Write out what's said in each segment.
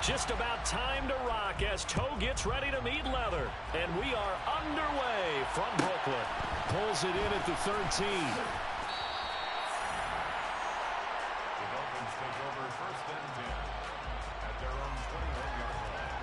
Just about time to rock as toe gets ready to meet leather. And we are underway from Brooklyn. Pulls it in at the 13. The Dolphins take over first and 10 at their own 21-yard line.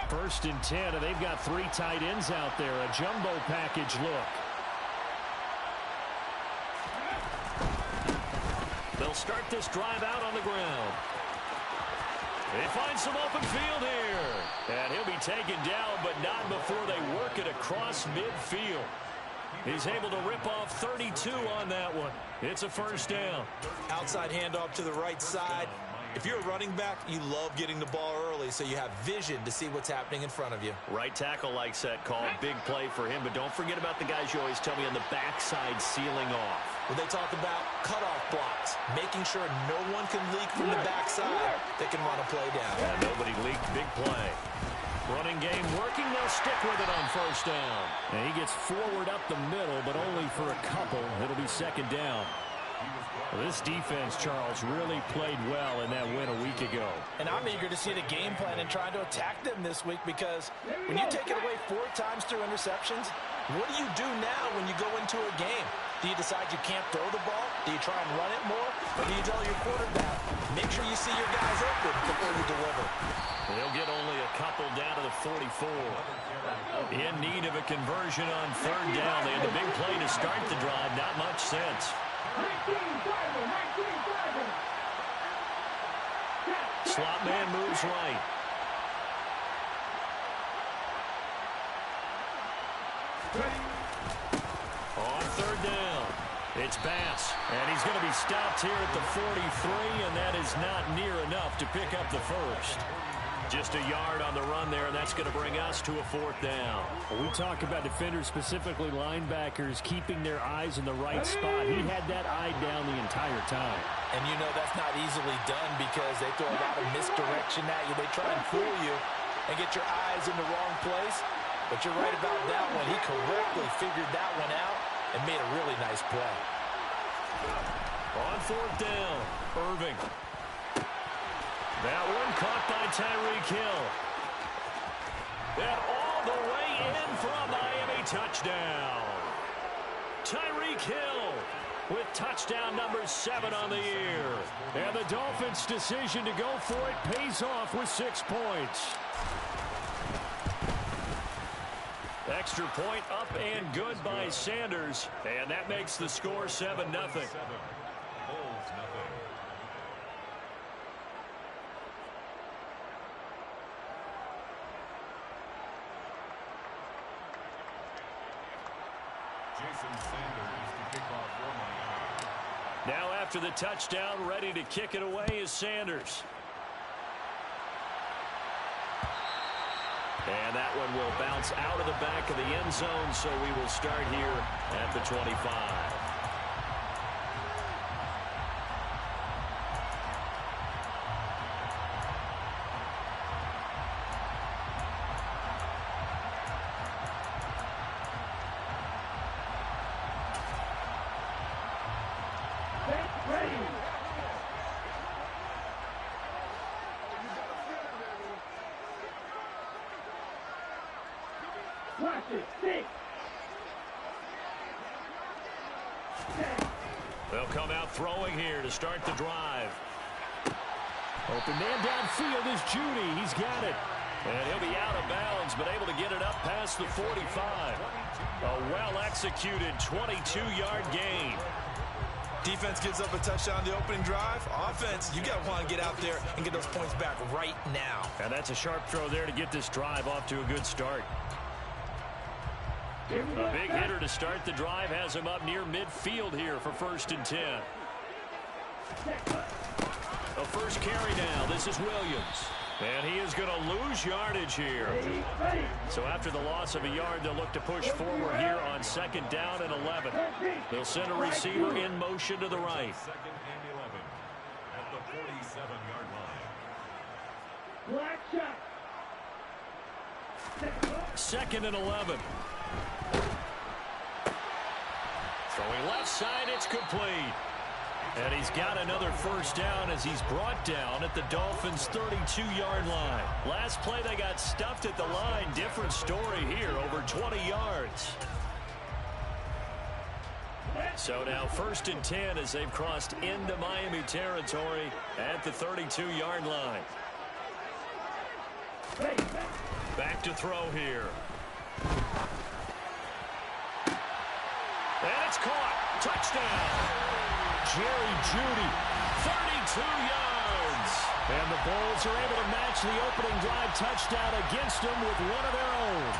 First and 10, and they've got 3 tight ends out there. A jumbo package look. They'll start this drive out on the ground. They find some open field here. And he'll be taken down, but not before they work it across midfield. He's able to rip off 32 on that one. It's a first down. Outside handoff to the right side. If you're a running back, you love getting the ball early so you have vision to see what's happening in front of you. Right tackle likes that call. Big play for him, but don't forget about the guys you always tell me on the backside sealing off. When they talk about cutoff blocks, making sure no one can leak from the backside that can run a play down. Yeah, nobody leaked. Big play. Running game working. They'll stick with it on first down. And he gets forward up the middle, but only for a couple. It'll be second down. Well, this defense, Charles, really played well in that win a week ago. And I'm eager to see the game plan and trying to attack them this week, because when you take it away 4 times through interceptions, what do you do now when you go into a game? Do you decide you can't throw the ball? Do you try and run it more? Or do you tell your quarterback, make sure you see your guys open before you deliver? They'll get only a couple down to the 44. In need of a conversion on third down. They had the big play to start the drive. Not much sense. Slot man moves right. On third down, it's Bass, and he's going to be stopped here at the 43, and that is not near enough to pick up the first. Just a yard on the run there, and that's going to bring us to a fourth down. We talk about defenders, specifically linebackers, keeping their eyes in the right spot. He had that eye down the entire time. And you know that's not easily done because they throw a lot of misdirection at you. They try and fool you and get your eyes in the wrong place. But you're right about that one. He correctly figured that one out and made a really nice play. On fourth down, Irving. That one caught by Tyreek Hill. And all the way in for a Miami touchdown. Tyreek Hill with touchdown number 7 on the year. And the Dolphins' decision to go for it pays off with 6 points. Extra point up and good by Sanders. And that makes the score 7-0. Now after the touchdown, ready to kick it away is Sanders. And that one will bounce out of the back of the end zone, so we will start here at the 25. They'll come out throwing here to start the drive. Open man downfield is Judy. He's got it. And he'll be out of bounds, but able to get it up past the 45. A well-executed 22-yard gain. Defense gives up a touchdown the opening drive. Offense, you got to want to get out there and get those points back right now. And that's a sharp throw there to get this drive off to a good start. A big hitter to start the drive has him up near midfield here for first and 10. A first carry now. This is Williams. And he is going to lose yardage here. So after the loss of a yard, they'll look to push forward here on second down and 11. They'll send a receiver in motion to the right. Second and 11 at the 47-yard line. Black shot. Second and 11. Throwing left side, it's complete. And he's got another first down as he's brought down at the Dolphins' 32-yard line. Last play, they got stuffed at the line. Different story here, over 20 yards. So now first and 10 as they've crossed into Miami territory at the 32-yard line. Back to throw here. And it's caught. Touchdown. Jerry Jeudy, 32 yards. And the Bulls are able to match the opening drive touchdown against them with one of their own.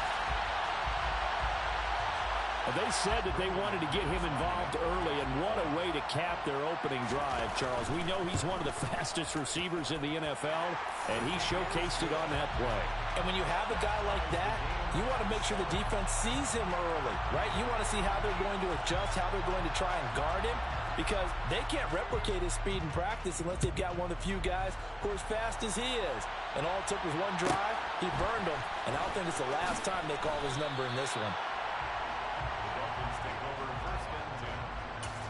They said that they wanted to get him involved early, and what a way to cap their opening drive, Charles. We know he's one of the fastest receivers in the NFL, and he showcased it on that play. And when you have a guy like that, you want to make sure the defense sees him early, right? You want to see how they're going to adjust, how they're going to try and guard him, because they can't replicate his speed in practice unless they've got one of the few guys who are as fast as he is. And all it took was one drive. He burned them, and I don't think it's the last time they call his number in this one. The Dolphins take over first and 10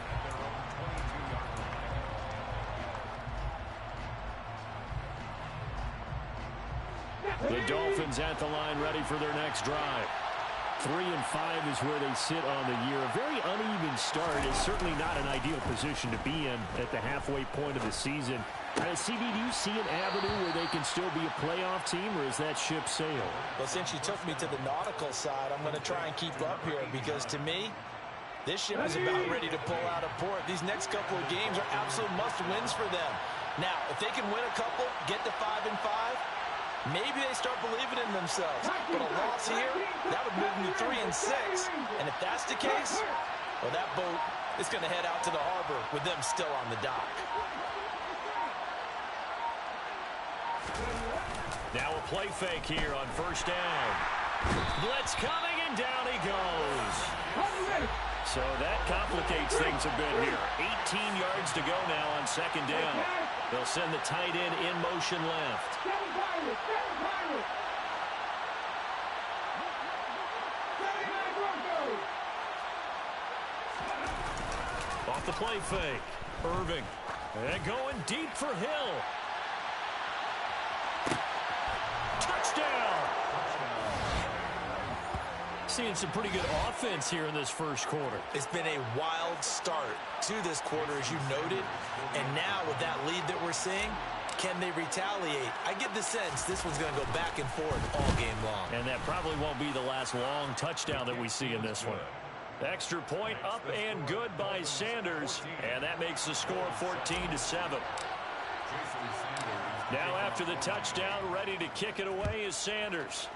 at their own 22-yard line. The Dolphins at the line, ready for their next drive. 3-5 is where they sit on the year. A very uneven start is certainly not an ideal position to be in at the halfway point of the season. CB, do you see an avenue where they can still be a playoff team, or is that ship sailed? Well, since you took me to the nautical side, I'm going to try and keep up here, because to me, this ship is about ready to pull out of port. These next couple of games are absolute must-wins for them. Now, if they can win a couple, get to 5-5, maybe they start believing in themselves. But a loss here, that would move them to 3-6. And if that's the case, well, that boat is going to head out to the harbor with them still on the dock. Now a play fake here on first down. Blitz coming, and down he goes. So that complicates things a bit here. 18 yards to go now on second down. They'll send the tight end in motion left. Off the play fake. Irving. And going deep for Hill. Touchdown! Seeing some pretty good offense here in this first quarter. It's been a wild start to this quarter, as you noted. And now with that lead that we're seeing, can they retaliate? I get the sense this one's going to go back and forth all game long. And that probably won't be the last long touchdown that we see in this one. Extra point up and good by Sanders. And that makes the score 14-7. Now after the touchdown, ready to kick it away is Sanders.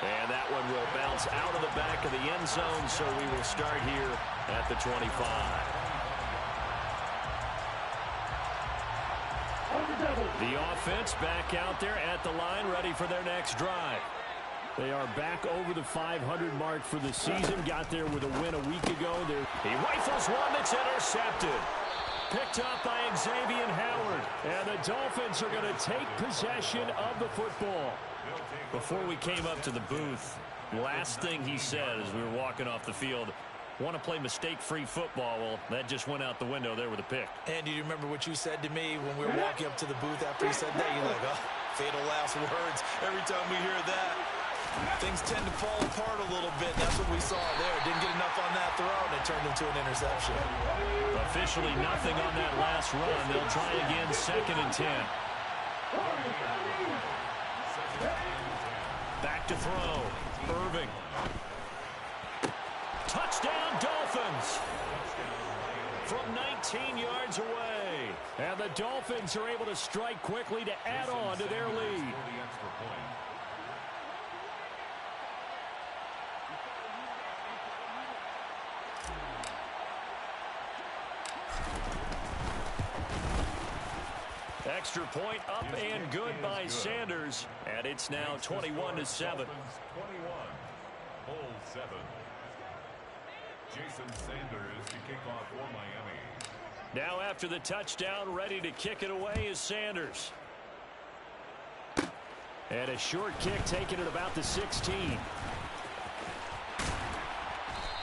And that one will bounce out of the back of the end zone, so we will start here at the 25. The offense back out there at the line, ready for their next drive. They are back over the 500 mark for the season. Got there with a win a week ago. He rifles one that's intercepted. Picked up by Xavier Howard. And the Dolphins are going to take possession of the football. Before we came up to the booth, last thing he said as we were walking off the field, want to play mistake-free football. Well, that just went out the window there with a pick. And do you remember what you said to me when we were walking up to the booth after he said that? You're like, oh, fatal last words. Every time we hear that, things tend to fall apart a little bit. That's what we saw there. Didn't get enough on that throw, and it turned into an interception. Officially nothing on that last run. They'll try again, second and 10. Back to throw. Irving. Touchdown, Dolphins. From 19 yards away. And the Dolphins are able to strike quickly to add on to their lead. Extra point up and good by Sanders. And it's now 21-7. 21. Bulls 7. Jason Sanders to kick off for Miami. Now after the touchdown, ready to kick it away is Sanders. And a short kick taken at about the 16.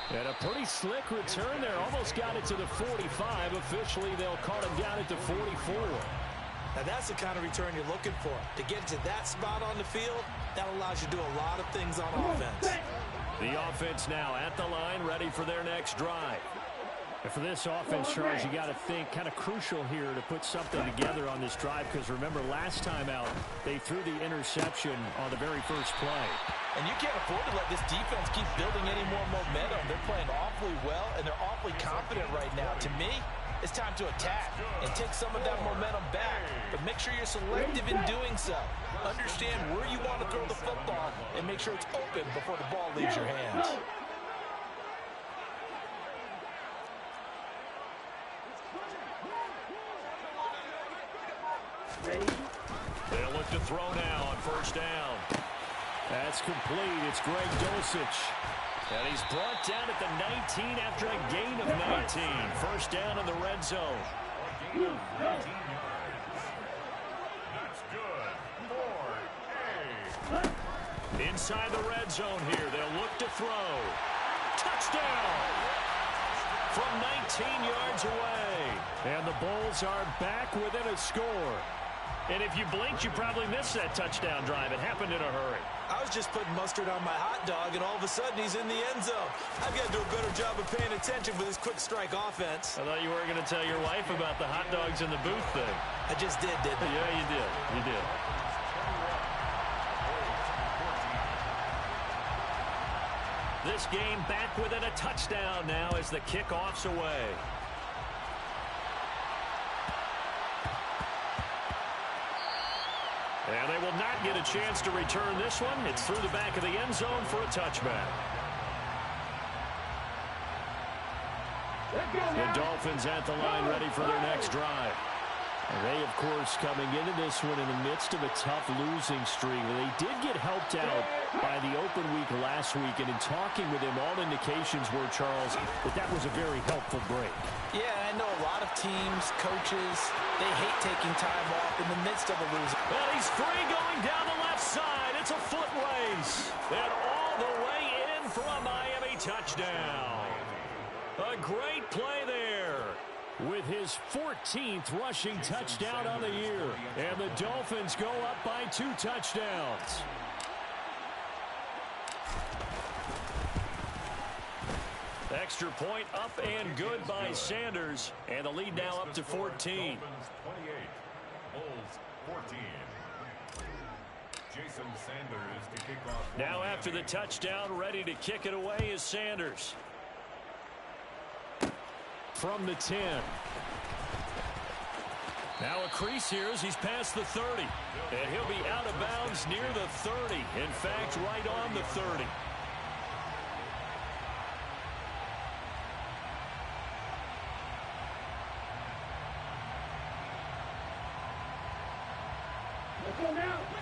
And a pretty slick return there. Almost got it to the 45. Officially, they'll call him down at the 44. Now that's the kind of return you're looking for. To get to that spot on the field, that allows you to do a lot of things on offense. The offense now at the line, ready for their next drive. And for this offense, Charles, you got to think kind of crucial here to put something together on this drive, because remember last time out they threw the interception on the very first play. And you can't afford to let this defense keep building any more momentum. They're playing awfully well, and they're awfully confident right now. To me, it's time to attack and take some of that momentum back, but make sure you're selective in doing so. Understand where you want to throw the football and make sure it's open before the ball leaves your hands. They'll look to throw now on first down. That's complete. It's Greg Dulcich. And he's brought down at the 19 after a gain of 19. First down in the red zone. A gain of 19 yards. That's good for A. Inside the red zone here. They'll look to throw. Touchdown! From 19 yards away. And the Bulls are back within a score. And if you blinked, you probably missed that touchdown drive. It happened in a hurry. I was just putting mustard on my hot dog, and all of a sudden he's in the end zone. I've got to do a better job of paying attention for this quick strike offense. I thought you were going to tell your wife about the hot dogs in the booth thing. I just did, didn't I? Yeah, you did. You did. This game back within a touchdown now as the kickoff's away. And they will not get a chance to return this one. It's through the back of the end zone for a touchback. The Dolphins at the line ready for their next drive. And they, of course, coming into this one in the midst of a tough losing streak. They did get helped out by the open week last week, and in talking with him, all indications were, Charles, that was a very helpful break. Yeah, I know a lot of teams, coaches, they hate taking time off in the midst of a losing. And he's free going down the left side. It's a foot race. And all the way in for a Miami touchdown. A great play there. With his 14th rushing touchdown on the year. And the Dolphins go up by 2 touchdowns. Extra point up and good by Sanders. And the lead now up to 14. Dolphins 28. Bulls 14. Jason Sanders to kick off. Now after the touchdown, ready to kick it away is Sanders. From the 10. Now a crease here as he's past the 30. And he'll be out of bounds near the 30. In fact, right on the 30.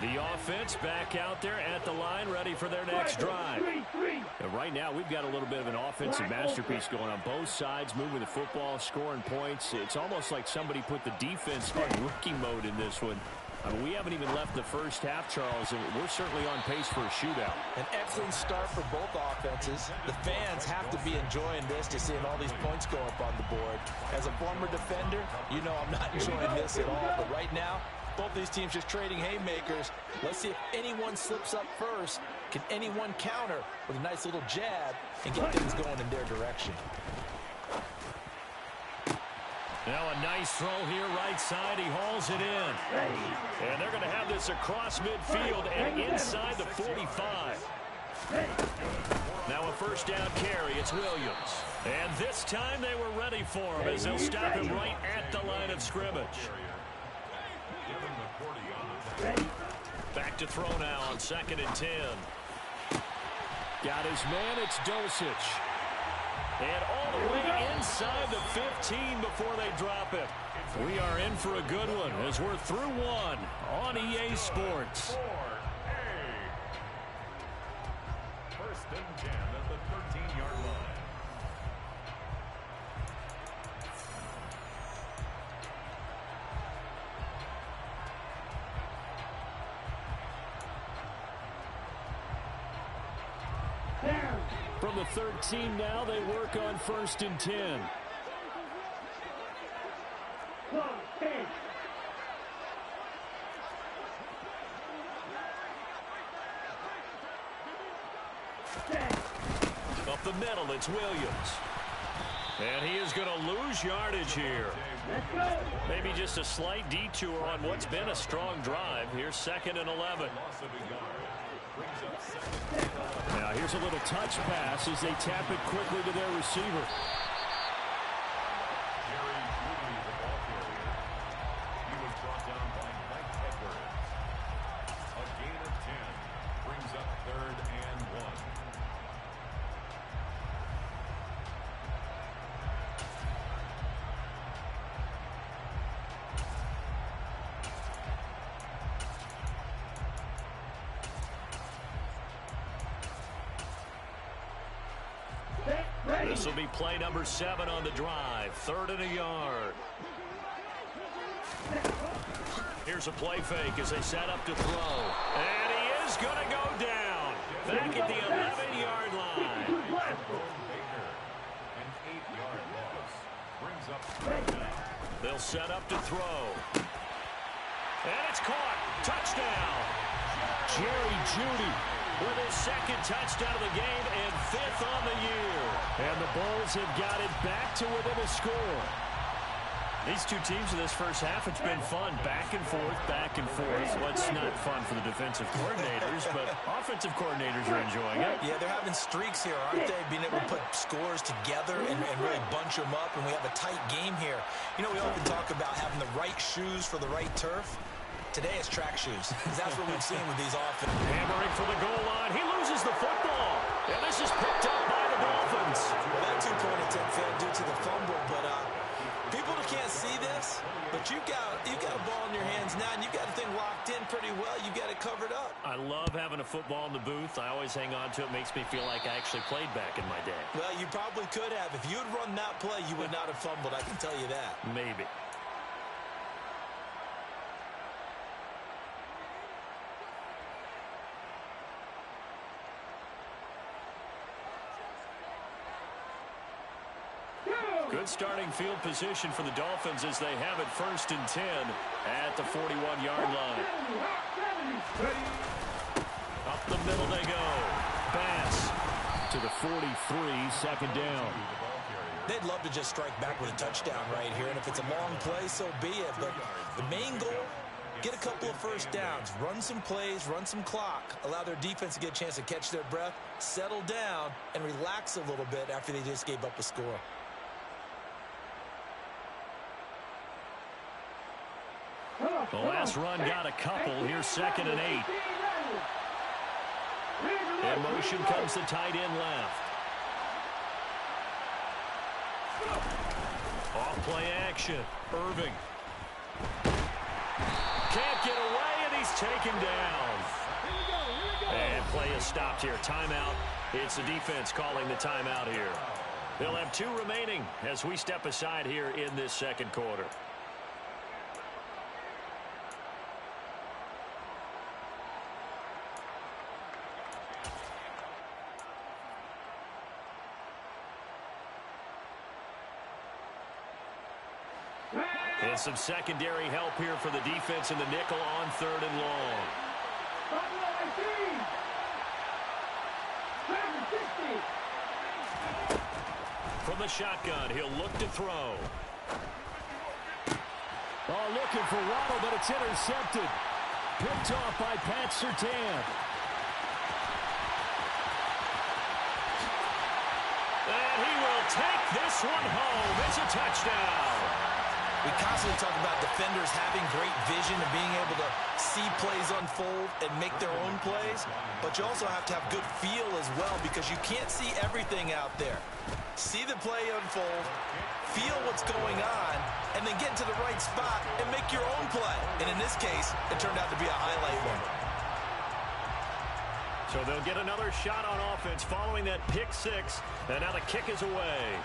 The offense back out there at the line, ready for their next drive. And right now, we've got a little bit of an offensive masterpiece going on both sides, moving the football, scoring points. It's almost like somebody put the defense on rookie mode in this one. I mean, we haven't even left the first half, Charles, and we're certainly on pace for a shootout. An excellent start for both offenses. The fans have to be enjoying this, to seeing all these points go up on the board. As a former defender, you know I'm not enjoying this at all. But right now, both these teams just trading haymakers. Let's see if anyone slips up first. Can anyone counter with a nice little jab and get things going in their direction? Now a nice throw here right side. He hauls it in. And they're going to have this across midfield and inside the 45. Now a first down carry. It's Williams. And this time they were ready for him as they'll stop him right at the line of scrimmage. Back to throw now on 2nd and 10. Got his man. It's Dulcich. And all the way inside the 15 before they drop it. We are in for a good one as we're through one on EA Sports. First and 10 at the 13-yard line. From the 13 now, they work on first and 10. Up the middle, it's Williams. And he is going to lose yardage here. Maybe just a slight detour on what's been a strong drive. Here's 2nd and 11. Now here's a little touch pass as they tap it quickly to their receiver. This will be play number 7 on the drive. 3rd and a yard. Here's a play fake as they set up to throw. And he is going to go down. Back at the 11-yard line. An 8-yard loss. Brings up They'll set up to throw. And it's caught. Touchdown. Jerry Jeudy with his 2nd touchdown of the game and 5th on the year. And the Bulls have got it back to within a score. These two teams in this first half, it's been fun. Back and forth, back and forth. Well, it's not fun for the defensive coordinators, but offensive coordinators are enjoying it. Yeah, they're having streaks here, aren't they? Being able to put scores together and really bunch them up, and we have a tight game here. You know, we often talk about having the right shoes for the right turf. Today it's track shoes, because that's what we've seen with these offenses. Hammering for the goal line. He loses the football. And this is picked up by the Dolphins. Well, that 2-point attempt failed due to the fumble, but people can't see this, but you've got a ball in your hands now, and you've got the thing locked in pretty well. You've got it covered up. I love having a football in the booth. I always hang on to it. Makes me feel like I actually played back in my day. Well, you probably could have. If you had run that play, you would not have fumbled. I can tell you that. Maybe. Good starting field position for the Dolphins as they have it 1st and 10 at the 41-yard line. Up the middle they go. Bass to the 43, 2nd down. They'd love to just strike back with a touchdown right here, and if it's a long play, so be it. But the main goal, get a couple of first downs, run some plays, run some clock, allow their defense to get a chance to catch their breath, settle down, and relax a little bit after they just gave up a score. The last run got a couple. Here's 2nd and 8. In motion comes the tight end left. Off play action. Irving. Can't get away, and he's taken down. And play is stopped here. Timeout. It's the defense calling the timeout here. They'll have 2 remaining as we step aside here in this 2nd quarter. And some secondary help here for the defense in the nickel on 3rd and long. From the shotgun, he'll look to throw. Oh, looking for Waddle, but it's intercepted. Picked off by Pat Surtain. And he will take this one home. It's a touchdown. We constantly talk about defenders having great vision and being able to see plays unfold and make their own plays, but you also have to have good feel as well because you can't see everything out there. See the play unfold, feel what's going on, and then get into the right spot and make your own play. And in this case, it turned out to be a highlight one. So they'll get another shot on offense following that pick six, and now the kick is away.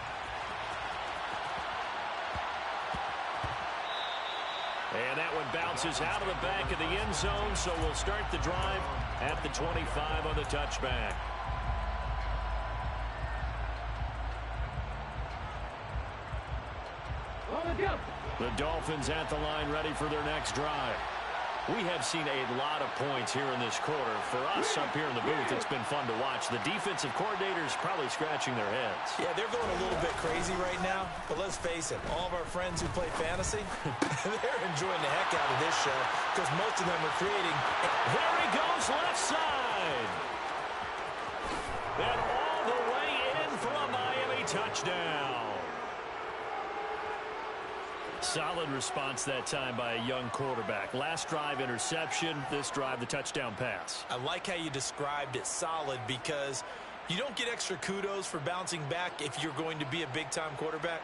And that one bounces out of the back of the end zone, so we'll start the drive at the 25 on the touchback. The Dolphins at the line ready for their next drive. We have seen a lot of points here in this quarter. For us up here in the booth, it's been fun to watch. The defensive coordinators probably scratching their heads. Yeah, they're going a little bit crazy right now, but let's face it, all of our friends who play fantasy, they're enjoying the heck out of this show because most of them are creating. There he goes, left side. And all the way in for a Miami touchdown. Solid response that time by a young quarterback. Last drive, interception. This drive, the touchdown pass. I like how you described it, solid, because you don't get extra kudos for bouncing back if you're going to be a big-time quarterback.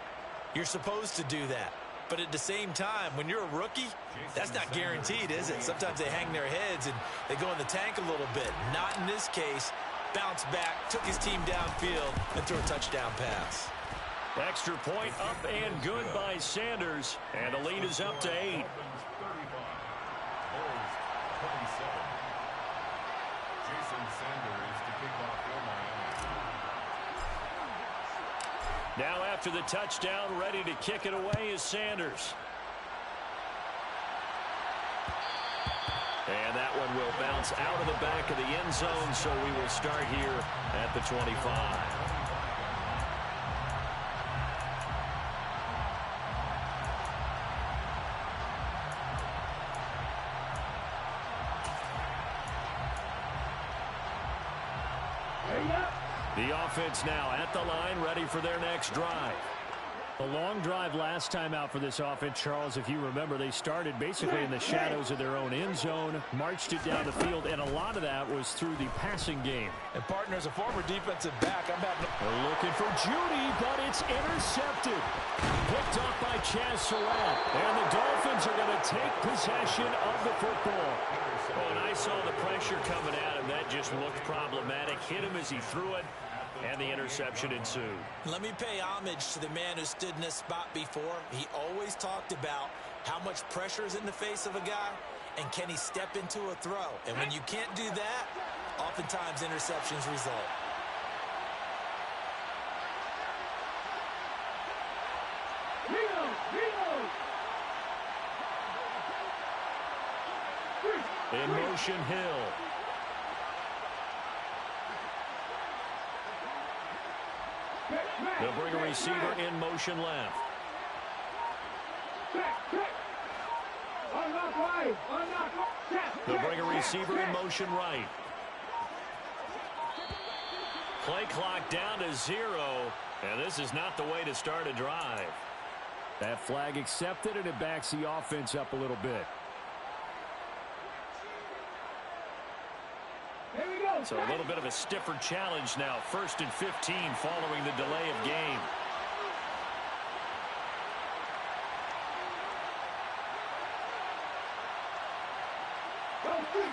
You're supposed to do that. But at the same time, when you're a rookie, that's not guaranteed, is it? Sometimes they hang their heads and they go in the tank a little bit. Not in this case. Bounced back, took his team downfield, and threw a touchdown pass. Extra point up and good by Sanders. And the lead is up to 8. Now after the touchdown, ready to kick it away is Sanders. And that one will bounce out of the back of the end zone, so we will start here at the 25. The offense now at the line, ready for their next drive. A long drive last time out for this offense, Charles. If you remember, they started basically in the shadows of their own end zone, marched it down the field, and a lot of that was through the passing game. And partner, as a former defensive back, I'm having... They're looking for Judy, but it's intercepted. Picked off by Chaz Surratt. And the Dolphins are going to take possession of the football. Oh, and I saw the pressure coming at him. That just looked problematic. Hit him as he threw it, and the interception ensued. Let me pay homage to the man who stood in this spot before. He always talked about how much pressure is in the face of a guy, and can he step into a throw. And when you can't do that, oftentimes interceptions result. In motion, Hill. They'll bring a receiver in motion left. They'll bring a receiver in motion right. Play clock down to 0, and this is not the way to start a drive. That flag accepted, and it backs the offense up a little bit. So a little bit of a stiffer challenge now. 1st and 15 following the delay of game.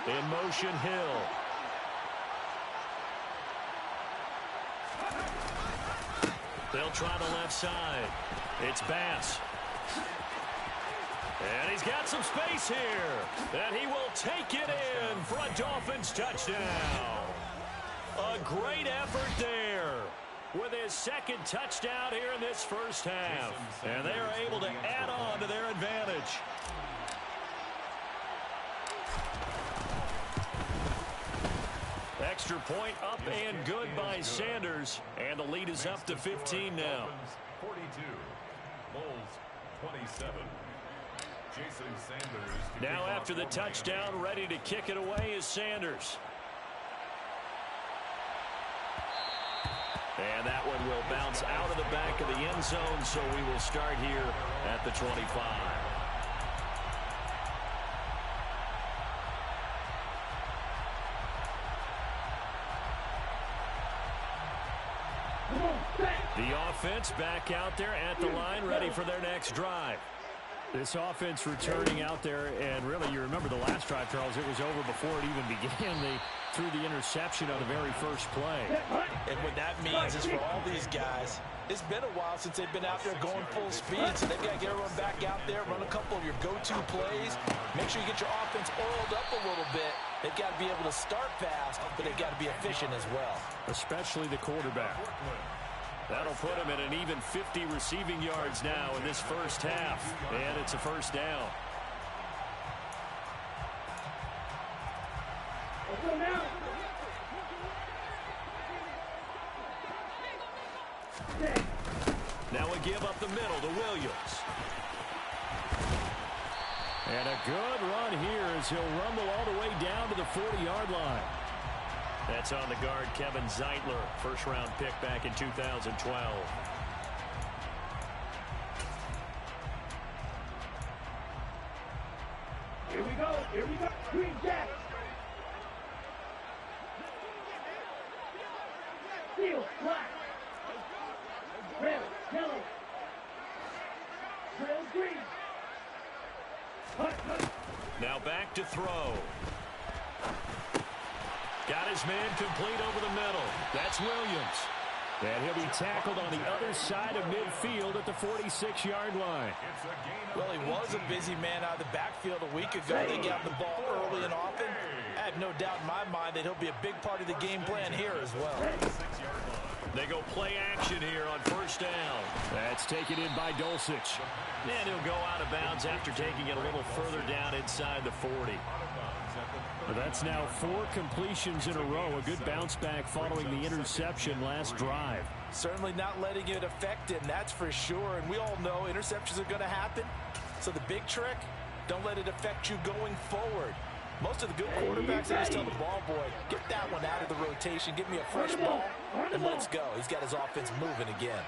In motion, Hill. They'll try the left side. It's Bass. And he's got some space here. And he will take it in for a Dolphins touchdown. A great effort there with his second touchdown here in this first half. And they are able to add on to their advantage. Extra point up and good by Sanders. And the lead is up to 15 now. 42, Bulls 27. Jason Sanders. Now after the touchdown, ready to kick it away is Sanders. And that one will bounce out of the back of the end zone, so we will start here at the 25. The offense back out there at the line, ready for their next drive. This offense returning out there, and really, you remember the last drive, Charles, it was over before it even began. They threw the interception on the very first play. And what that means is for all these guys, it's been a while since they've been out there going full speed, so they've got to get everyone back out there, run a couple of your go-to plays, make sure you get your offense oiled up a little bit. They've got to be able to start fast, but they've got to be efficient as well. Especially the quarterback. That'll put him at an even 50 receiving yards now in this first half. And it's a first down. Now we give up the middle to Williams. And a good run here as he'll rumble all the way down to the 40-yard line. That's on the guard, Kevin Zeitler, first-round pick back in 2012. Here we go, Green Jack. Steel, black. Red, yellow. Trail green. Now back to throw. Got his man complete over the middle. That's Williams. And he'll be tackled on the other side of midfield at the 46-yard line. Well, he was a busy man out of the backfield a week ago. They got the ball early and often. I have no doubt in my mind that he'll be a big part of the game plan here as well. They go play action here on first down. That's taken in by Dulcich. And he'll go out of bounds after taking it a little further down inside the 40. But that's now 4 completions in a row. A good bounce back following the interception last drive. Certainly not letting it affect him, that's for sure. And we all know interceptions are going to happen. So the big trick, don't let it affect you going forward. Most of the good quarterbacks, they just tell the ball boy, get that one out of the rotation, give me a fresh ball, and let's go. He's got his offense moving again.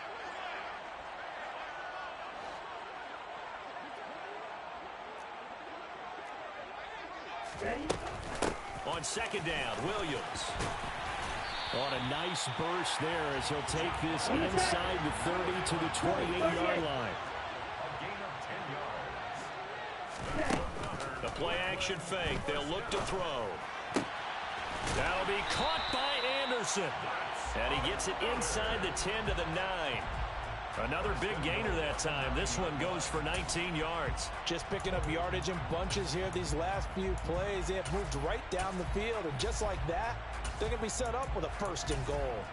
On second down, Williams. On a nice burst there as he'll take this inside the 30 to the 28-yard line. The play-action fake. They'll look to throw. That'll be caught by Anderson. And he gets it inside the 10 to the 9. Another big gainer that time. This one goes for 19 yards. Just picking up yardage in bunches here these last few plays. They have moved right down the field, and just like that, they're going to be set up with a first and goal.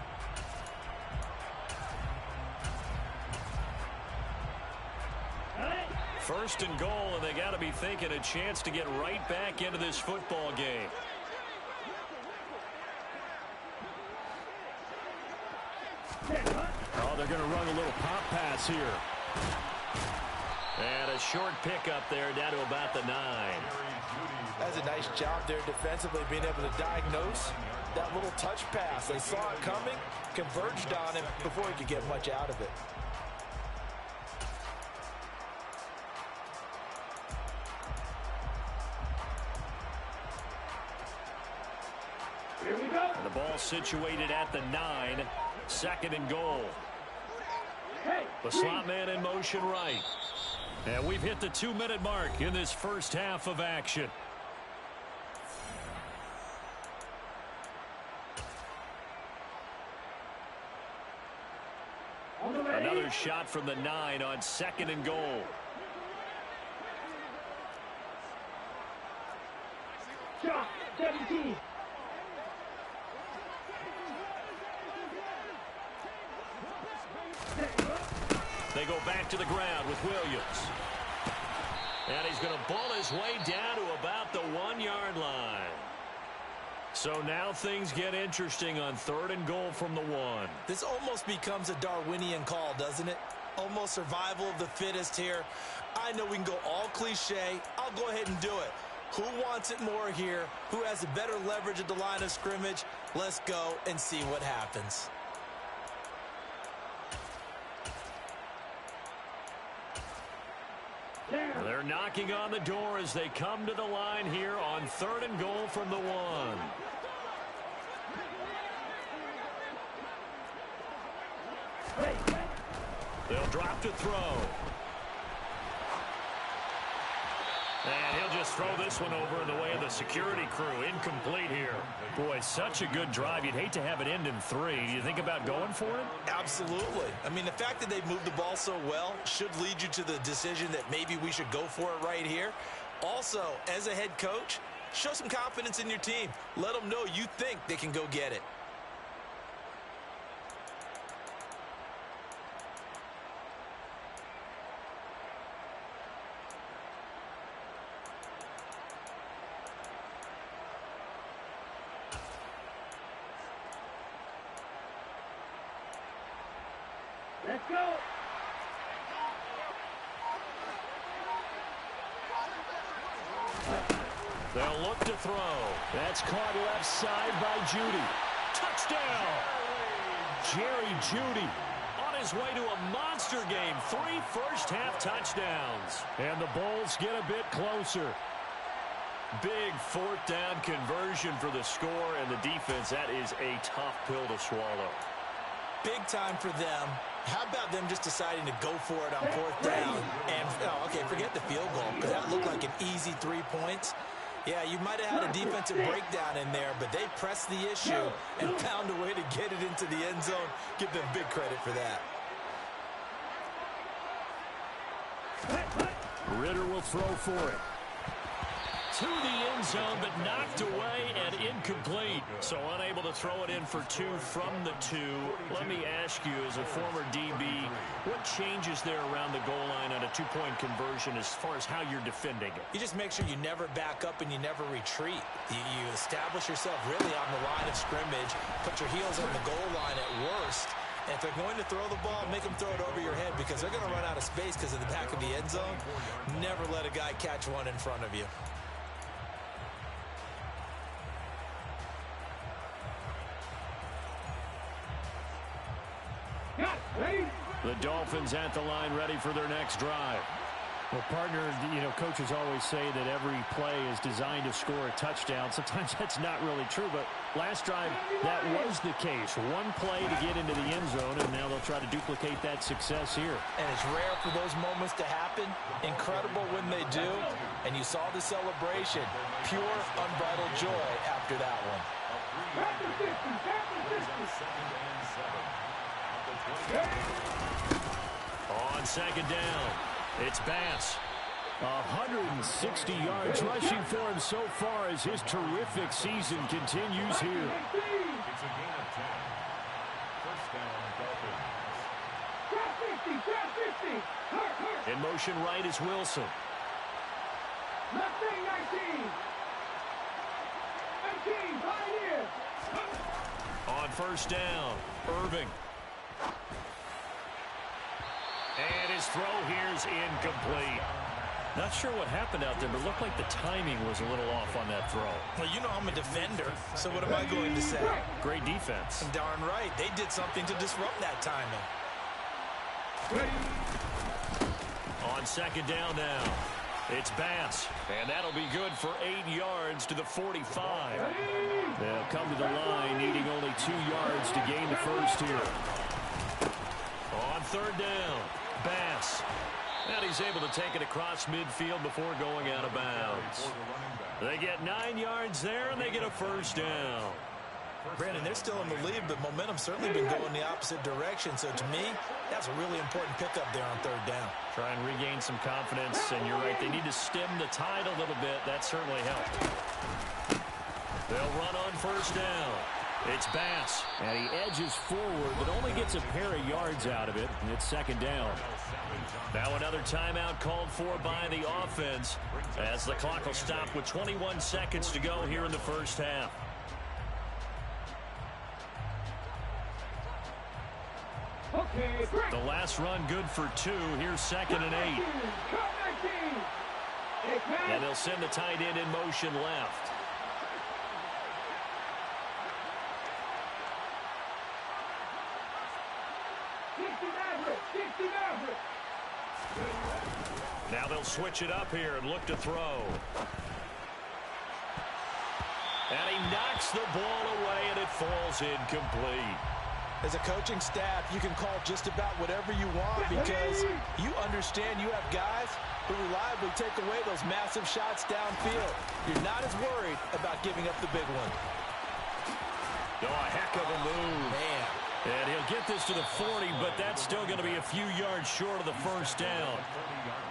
First and goal, and they got to be thinking a chance to get right back into this football game. Oh, they're going to run a little pop pass here. And a short pickup there down to about the 9. That's a nice job there defensively, being able to diagnose that little touch pass. They saw it coming, converged on him before he could get much out of it. Here we go. And the ball situated at the 9. Second and goal. The slot man in motion right. And we've hit the 2-minute mark in this first half of action. Another shot from the 9 on second and goal. Shot 17. They go back to the ground with Williams. And he's going to ball his way down to about the 1-yard line. So now things get interesting on third and goal from the 1. This almost becomes a Darwinian call, doesn't it? Almost survival of the fittest here. I know we can go all cliche. I'll go ahead and do it. Who wants it more here? Who has the better leverage at the line of scrimmage? Let's go and see what happens. They're knocking on the door as they come to the line here on 3rd and goal from the 1. They'll drop to throw. And he'll just throw this one over in the way of the security crew. Incomplete here. Boy, such a good drive. You'd hate to have it end in 3. Do you think about going for it? Absolutely. I mean, the fact that they've moved the ball so well should lead you to the decision that maybe we should go for it right here. Also, as a head coach, show some confidence in your team. Let them know you think they can go get it. Let's go. They'll look to throw. That's caught left side by Judy. Touchdown! Jerry Judy on his way to a monster game. 3 first-half touchdowns. And the Bulls get a bit closer. Big 4th down conversion for the score, and the defense, that is a tough pill to swallow. Big time for them. How about them just deciding to go for it on 4th down? And, okay, forget the field goal, because that looked like an easy 3 points. Yeah, you might have had a defensive breakdown in there, but they pressed the issue and found a way to get it into the end zone. Give them big credit for that. Ritter will throw for it. To the end zone, but knocked away and incomplete. So unable to throw it in for 2 from the 2. Let me ask you, as a former DB, what changes there around the goal line on a 2-point conversion as far as how you're defending it? You just make sure you never back up and you never retreat. You establish yourself really on the line of scrimmage, put your heels on the goal line at worst. And if they're going to throw the ball, make them throw it over your head, because they're going to run out of space because of the back of the end zone. Never let a guy catch one in front of you. The Dolphins at the line, ready for their next drive. Well, partner, coaches always say that every play is designed to score a touchdown. Sometimes that's not really true, but last drive, that was the case. 1 play to get into the end zone, and now they'll try to duplicate that success here. And it's rare for those moments to happen. Incredible when they do. And you saw the celebration. Pure, unbridled joy after that one. On 2nd down, it's Bass. 160 yards rushing for him so far as his terrific season continues here. It's a gain of 10. First down, Dolphins. In motion right is Wilson. Left wing 19. 19, Pioneers. On 1st down, Irving. And his throw here's incomplete. Not sure what happened out there, but it looked like the timing was a little off on that throw. Well, you know I'm a defender, so what am I going to say? Great defense. Darn right. They did something to disrupt that timing. On 2nd down now, it's Bass. And that'll be good for 8 yards to the 45. They'll come to the line needing only 2 yards to gain the first here. On 3rd down, Bass. And he's able to take it across midfield before going out of bounds. They get 9 yards there, and they get a first down. Brandon, they're still in the lead, but momentum's certainly been going the opposite direction. So to me, that's a really important pickup there on 3rd down. Try and regain some confidence, and you're right, they need to stem the tide a little bit. That certainly helped. They'll run on 1st down. It's Bass. And he edges forward, but only gets a pair of yards out of it. And it's 2nd down. Now another timeout called for by the offense, as the clock will stop with 21 seconds to go here in the first half. The last run good for 2. Here's 2nd and 8. And they'll send the tight end in motion left. Now they'll switch it up here and look to throw. And he knocks the ball away, and it falls incomplete. As a coaching staff, you can call just about whatever you want because you understand you have guys who reliably take away those massive shots downfield. You're not as worried about giving up the big one. Oh, a heck of a move. Man. And he'll get this to the 40, but that's still going to be a few yards short of the first down.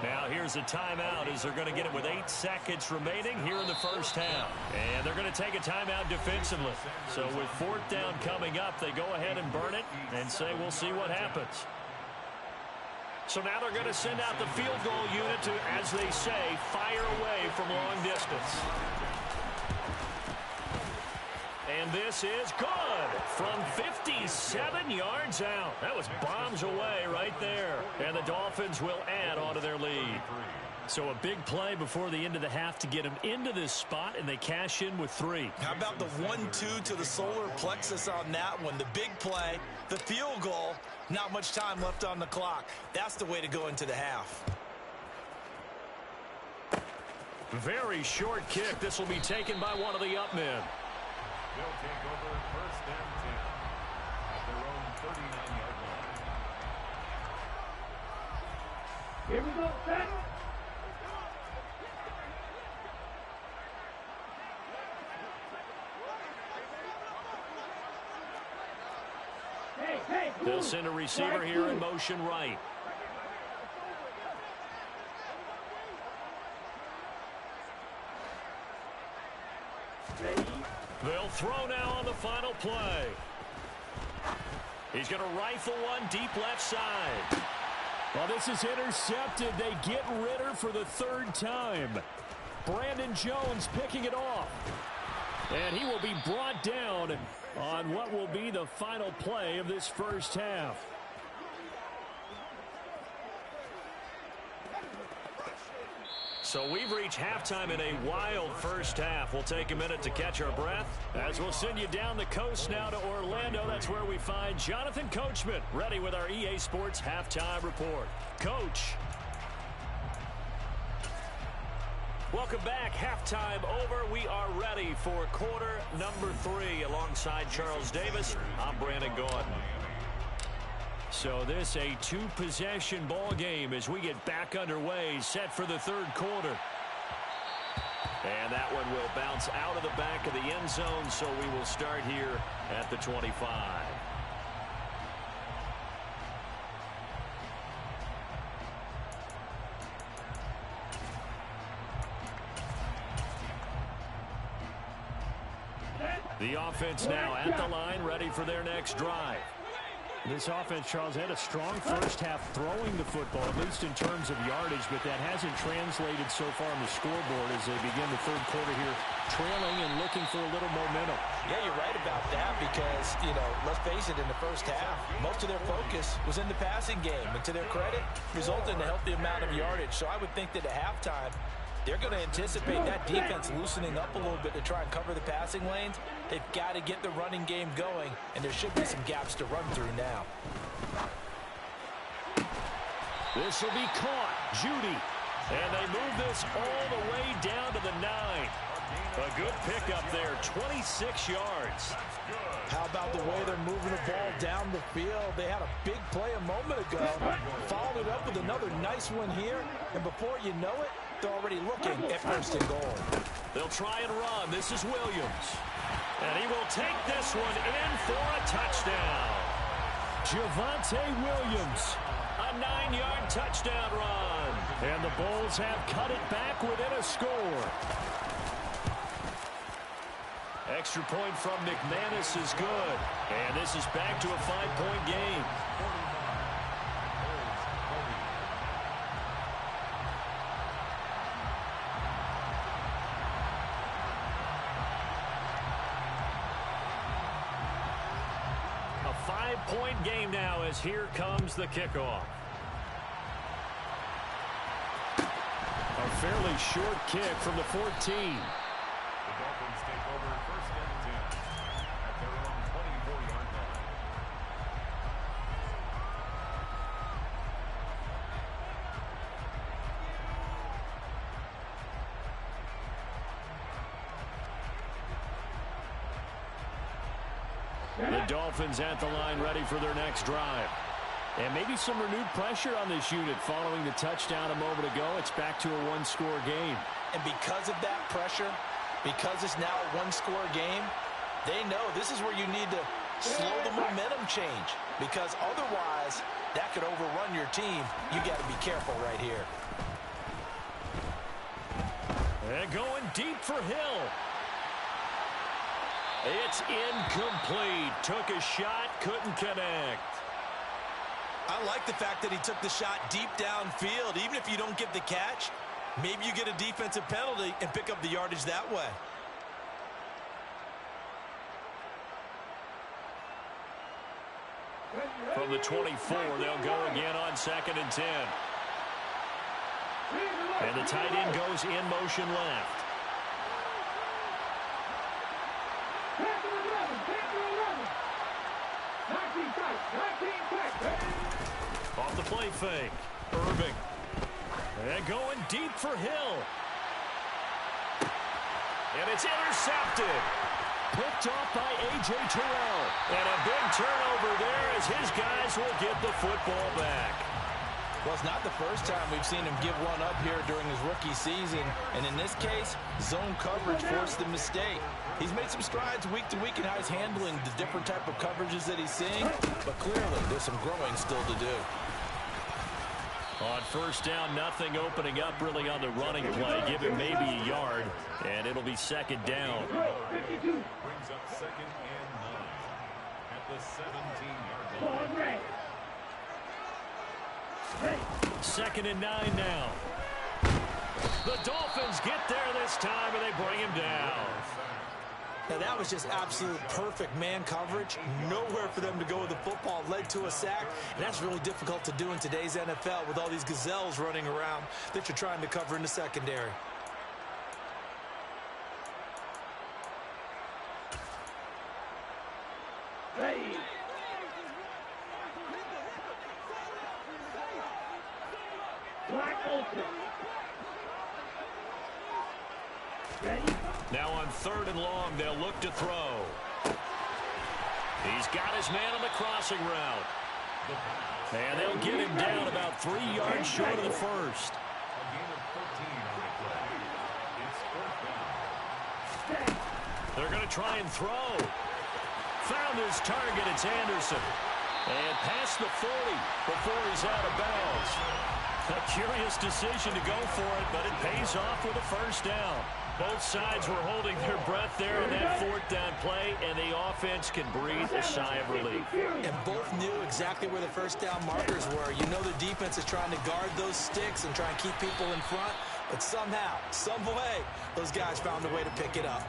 Now here's a timeout as they're going to get it with 8 seconds remaining here in the first half. And they're going to take a timeout defensively. So with 4th down coming up, they go ahead and burn it and say we'll see what happens. So now they're going to send out the field goal unit to, as they say, fire away from long distance. And this is good from 57 yards out. That was bombs away right there. And the Dolphins will add on to their lead. So a big play before the end of the half to get them into this spot, and they cash in with 3. How about the 1-2 to the solar plexus on that one? The big play, the field goal, not much time left on the clock. That's the way to go into the half. Very short kick. This will be taken by one of the up men. They'll take over 1st and 10 at their own 39-yard line. Here we go, set. They'll send a receiver here in motion right. They'll throw now on the final play. He's going to rifle one deep left side. Well, this is intercepted. They get Ritter for the 3rd time. Brandon Jones picking it off. And he will be brought down on what will be the final play of this first half. So we've reached halftime in a wild first half. We'll take a minute to catch our breath as we'll send you down the coast now to Orlando. That's where we find Jonathan Coachman ready with our EA Sports Halftime Report. Coach. Welcome back. Halftime over. We are ready for quarter number 3 alongside Charles Davis. I'm Brandon Gaudin. So this a 2-possession ball game as we get back underway, set for the 3rd quarter. And that one will bounce out of the back of the end zone, so we will start here at the 25. The offense now at the line, ready for their next drive. This offense, Charles, had a strong first half throwing the football, at least in terms of yardage, but that hasn't translated so far on the scoreboard as they begin the 3rd quarter here, trailing and looking for a little momentum. Yeah, you're right about that because, let's face it, in the first half, most of their focus was in the passing game. And to their credit, resulted in a healthy amount of yardage. So I would think that at halftime, they're going to anticipate that defense loosening up a little bit to try and cover the passing lanes. They've got to get the running game going, and there should be some gaps to run through now. This will be caught. Judy. And they move this all the way down to the 9. A good pickup there, 26 yards. How about the way they're moving the ball down the field? They had a big play a moment ago, followed it up with another nice one here, and before you know it, they're already looking at 1st and goal. They'll try and run. This is Williams. And he will take this one in for a touchdown. Javonte Williams. A 9-yard touchdown run. And the Bulls have cut it back within a score. Extra point from McManus is good. And this is back to a 5-point game. A 5-point game now as here comes the kickoff. A fairly short kick from the 14. The Dolphins take over 1st and 10 at their own 24-yard line. The Dolphins at the line ready for their next drive. And maybe some renewed pressure on this unit following the touchdown a moment ago. It's back to a one-score game. And because of that pressure, because it's now a one-score game, they know this is where you need to slow the momentum change, because otherwise that could overrun your team. You got to be careful right here. And going deep for Hill. It's incomplete. Took a shot, couldn't connect. I like the fact that he took the shot deep downfield. Even if you don't get the catch, maybe you get a defensive penalty and pick up the yardage that way. From the 24, they'll go again on 2nd and 10. And the tight end goes in motion left. Off the play fake. Irving. And going deep for Hill. And it's intercepted. Picked off by A.J. Terrell. And a big turnover there as his guys will get the football back. Well, it's not the first time we've seen him give one up here during his rookie season. And in this case, zone coverage forced the mistake. He's made some strides week to week in how he's handling the different type of coverages that he's seeing. But clearly, there's some growing still to do. On first down, nothing opening up really on the running play. Give him maybe a yard, and it'll be 2nd down. Brings up 2nd and 9 at the 17-yard line. 2nd and 9 now. The Dolphins get there this time, and they bring him down. Now, that was just absolute perfect man coverage. Nowhere for them to go with the football. Led to a sack, and that's really difficult to do in today's NFL with all these gazelles running around that you're trying to cover in the secondary. Now on 3rd and long, they'll look to throw. He's got his man on the crossing route. And they'll get him down about 3 yards short of the first. A gain of 14 on the play. It's 4th down. They're going to try and throw. Found his target. It's Anderson. And past the 40 before he's out of bounds. A curious decision to go for it, but it pays off with a first down. Both sides were holding their breath there on that 4th down play, and the offense can breathe a sigh of relief. And both knew exactly where the first down markers were. You know the defense is trying to guard those sticks and try and keep people in front, but somehow, some way, those guys found a way to pick it up.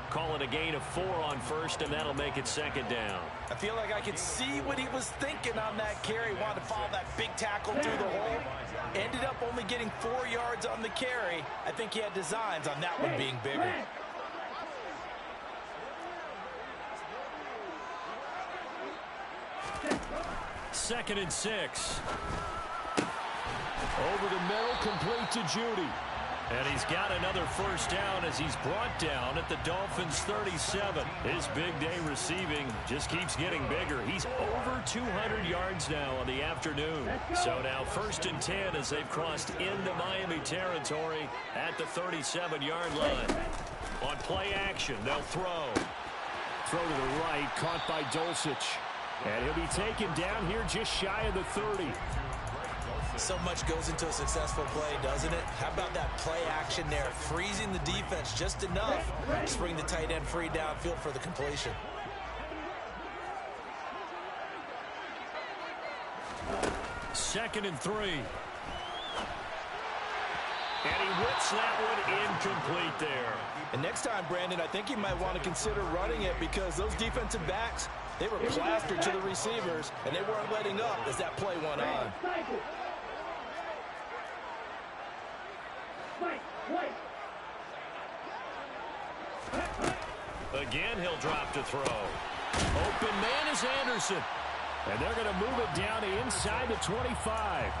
Call it a gain of 4 on first, and that'll make it 2nd down. I feel like I could see what he was thinking on that carry. Wanted to follow that big tackle through the hole. Ended up only getting 4 yards on the carry. I think he had designs on that one being bigger. Second and 6. Over the middle, complete to Judy. And he's got another first down as he's brought down at the Dolphins' 37. His big day receiving just keeps getting bigger. He's over 200 yards now on the afternoon. So now 1st and 10 as they've crossed into Miami territory at the 37-yard line. On play action, they'll throw. Throw to the right, caught by Dulcich. And he'll be taken down here just shy of the 30. So much goes into a successful play, doesn't it? How about that play action there? Freezing the defense just enough to bring the tight end free downfield for the completion. Second and 3. And he whips that one incomplete there. And next time, Brandon, I think you might want to consider running it because those defensive backs, they were plastered to the receivers, and they weren't letting up as that play went on. Again, he'll drop to throw. Open man is Anderson. And they're going to move it down to inside the 25.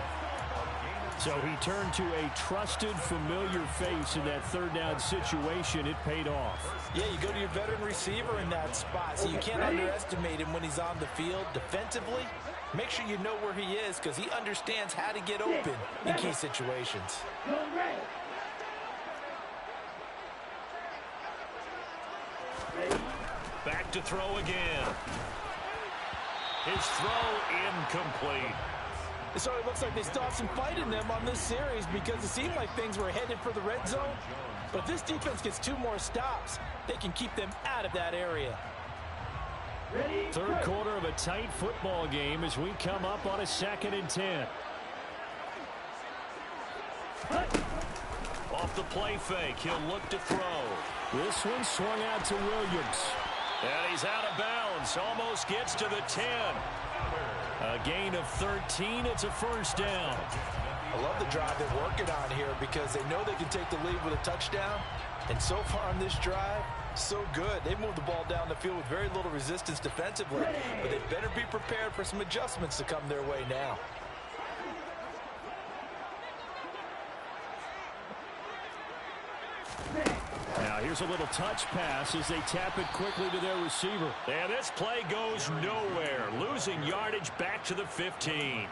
So he turned to a trusted, familiar face in that third down situation. It paid off. Yeah, you go to your veteran receiver in that spot, so you can't underestimate him when he's on the field. Defensively, make sure you know where he is because he understands how to get open in key situations. Back to throw again. His throw incomplete. So it looks like they still have some fight in them on this series because it seemed like things were headed for the red zone. But if this defense gets 2 more stops, they can keep them out of that area. Third quarter of a tight football game as we come up on a 2nd and 10. Off the play fake, he'll look to throw. This one swung out to Williams. And he's out of bounds, almost gets to the 10. A gain of 13, it's a first down. I love the drive they're working on here because they know they can take the lead with a touchdown. And so far on this drive, so good. They moved the ball down the field with very little resistance defensively. But they better be prepared for some adjustments to come their way now. Now here's a little touch pass as they tap it quickly to their receiver. And this play goes nowhere. Losing yardage back to the 15.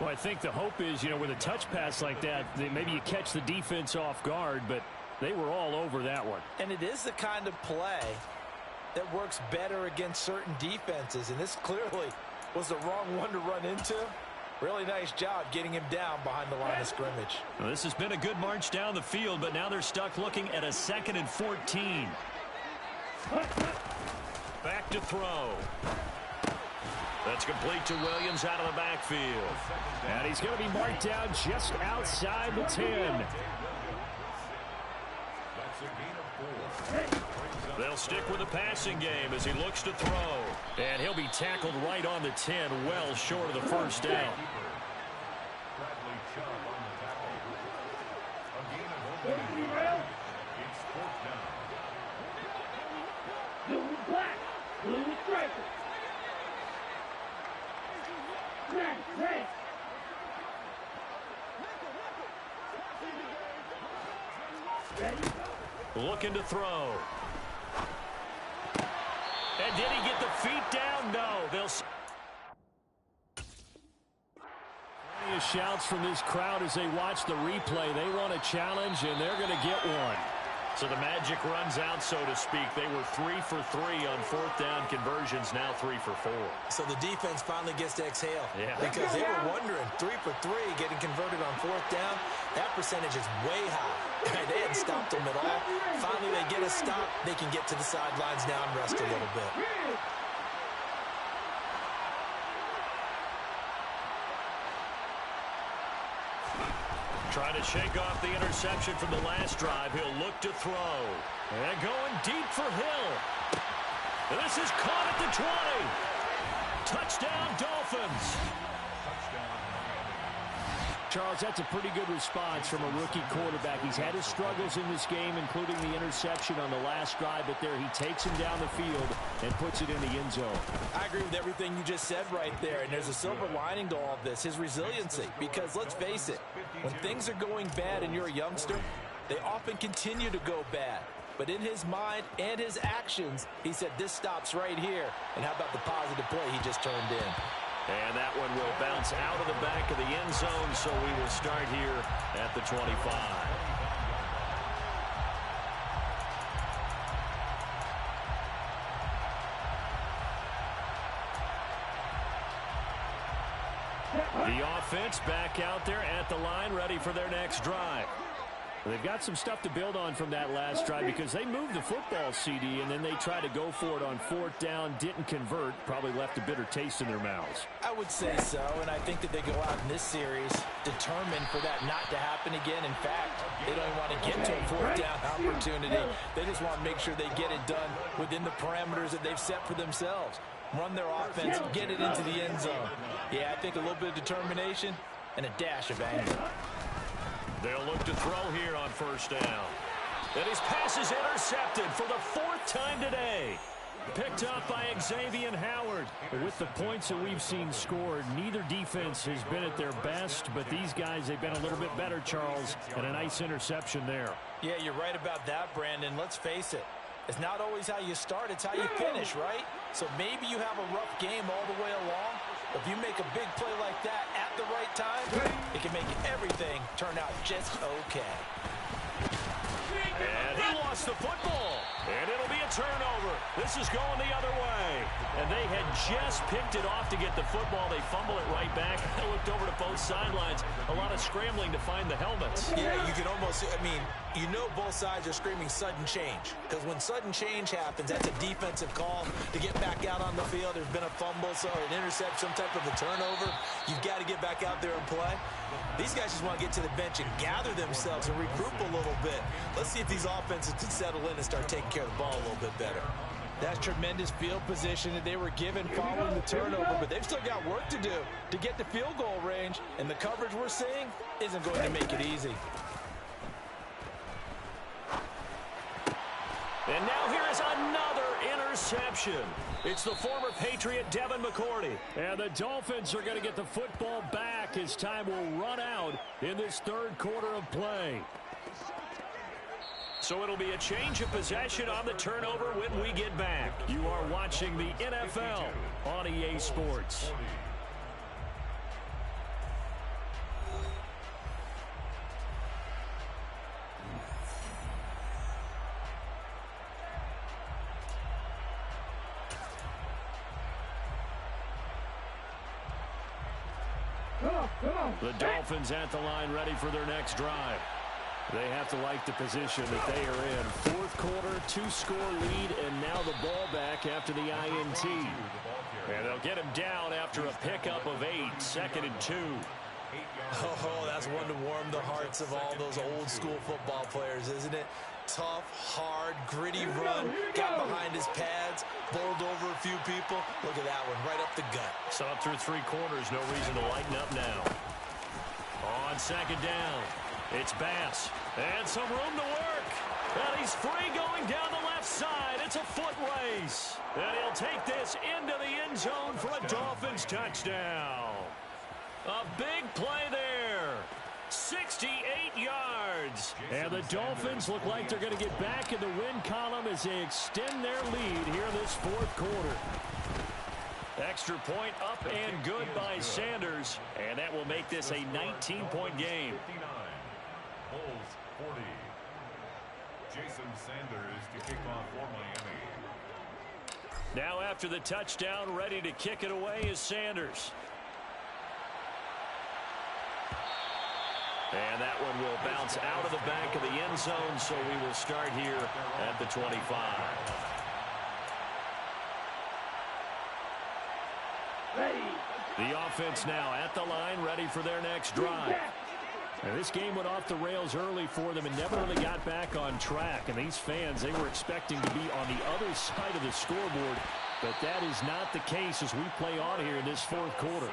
Well, I think the hope is, with a touch pass like that, maybe you catch the defense off guard, but they were all over that one. And it is the kind of play that works better against certain defenses, and this clearly was the wrong one to run into. Really nice job getting him down behind the line of scrimmage. Well, this has been a good march down the field, but now they're stuck looking at a 2nd and 14. Back to throw. That's complete to Williams out of the backfield. And he's going to be marked down just outside the 10. They'll stick with the passing game as he looks to throw. And he'll be tackled right on the 10, well short of the first down. Blue black, blue striker. Red. Looking to throw. And did he get the feet down? No. They'll... Plenty of shouts from this crowd as they watch the replay. They want a challenge, and they're going to get one. So the magic runs out, so to speak. They were 3 for 3 on 4th down conversions, now 3 for 4. So the defense finally gets to exhale. Yeah. Because they were wondering, 3 for 3 getting converted on 4th down. That percentage is way high. They hadn't stopped them at all. Finally, they get a stop. They can get to the sidelines now and rest a little bit. Trying to shake off the interception from the last drive. He'll look to throw. And going deep for Hill. And this is caught at the 20. Touchdown, Dolphins. Charles, that's a pretty good response from a rookie quarterback. He's had his struggles in this game, including the interception on the last drive, but there he takes him down the field and puts it in the end zone. I agree with everything you just said right there, and there's a silver lining to all of this, his resiliency. Because let's face it, when things are going bad and you're a youngster, they often continue to go bad. But in his mind and his actions, he said, this stops right here. And how about the positive play he just turned in? And that one will bounce out of the back of the end zone, so we will start here at the 25. The offense back out there at the line, ready for their next drive. They've got some stuff to build on from that last drive because they moved the football, CD, and then they tried to go for it on 4th down, didn't convert, probably left a bitter taste in their mouths. I would say so, and I think that they go out in this series determined for that not to happen again. In fact, they don't even want to get to a 4th down opportunity. They just want to make sure they get it done within the parameters that they've set for themselves. Run their offense, get it into the end zone. Yeah, I think a little bit of determination and a dash of anger. They'll look to throw here on 1st down. And his pass is intercepted for the 4th time today. Picked up by Xavier Howard. With the points that we've seen scored, neither defense has been at their best, but these guys, they've been a little bit better, Charles, and a nice interception there. Yeah, you're right about that, Brandon. Let's face it. It's not always how you start, it's how you finish, right? So maybe you have a rough game all the way along. If you make a big play like that at the right time, it can make everything turn out just okay. And he lost the football. And it'll be a turnover. This is going the other way. And they had just picked it off to get the football. They fumble it right back. I looked over to both sidelines. A lot of scrambling to find the helmets. Yeah, you can almost, I mean, you know both sides are screaming sudden change. Because when sudden change happens, that's a defensive call to get back out on the field. There's been a fumble, so an interception, some type of a turnover. You've got to get back out there and play. These guys just want to get to the bench and gather themselves and regroup a little bit. Let's see if these offenses can settle in and start taking care of the ball a little bit better. That's tremendous field position that they were given following the turnover, but they've still got work to do to get to field goal range, and the coverage we're seeing isn't going to make it easy. And now here is another interception. It's the former Patriot Devin McCourty. And the Dolphins are going to get the football back as time will run out in this third quarter of play. So it'll be a change of possession on the turnover when we get back. You are watching the NFL on EA Sports. The Dolphins at the line ready for their next drive. They have to like the position that they are in. Fourth quarter, 2-score lead, and now the ball back after the INT. And they'll get him down after a pickup of 8, 2nd and 2. Oh, that's one to warm the hearts of all those old school football players, isn't it? Tough, hard, gritty run, got behind his pads, bowled over a few people. Look at that one, right up the gut. So up through 3 quarters, no reason to lighten up now. On 2nd down, it's Bass. And some room to work. And he's free going down the left side. It's a foot race. And he'll take this into the end zone for a Dolphins touchdown. A big play there. 68 yards. And the Dolphins look like they're going to get back in the win column as they extend their lead here in this fourth quarter. Extra point up and good by Sanders. And that will make this a 19-point game. 59. Bulls 40. Jason Sanders to kick off for Miami. Now after the touchdown, ready to kick it away is Sanders. And that one will bounce out of the back of the end zone, so we will start here at the 25. The offense now at the line, ready for their next drive. And this game went off the rails early for them and never really got back on track. And these fans, they were expecting to be on the other side of the scoreboard. But that is not the case as we play on here in this fourth quarter.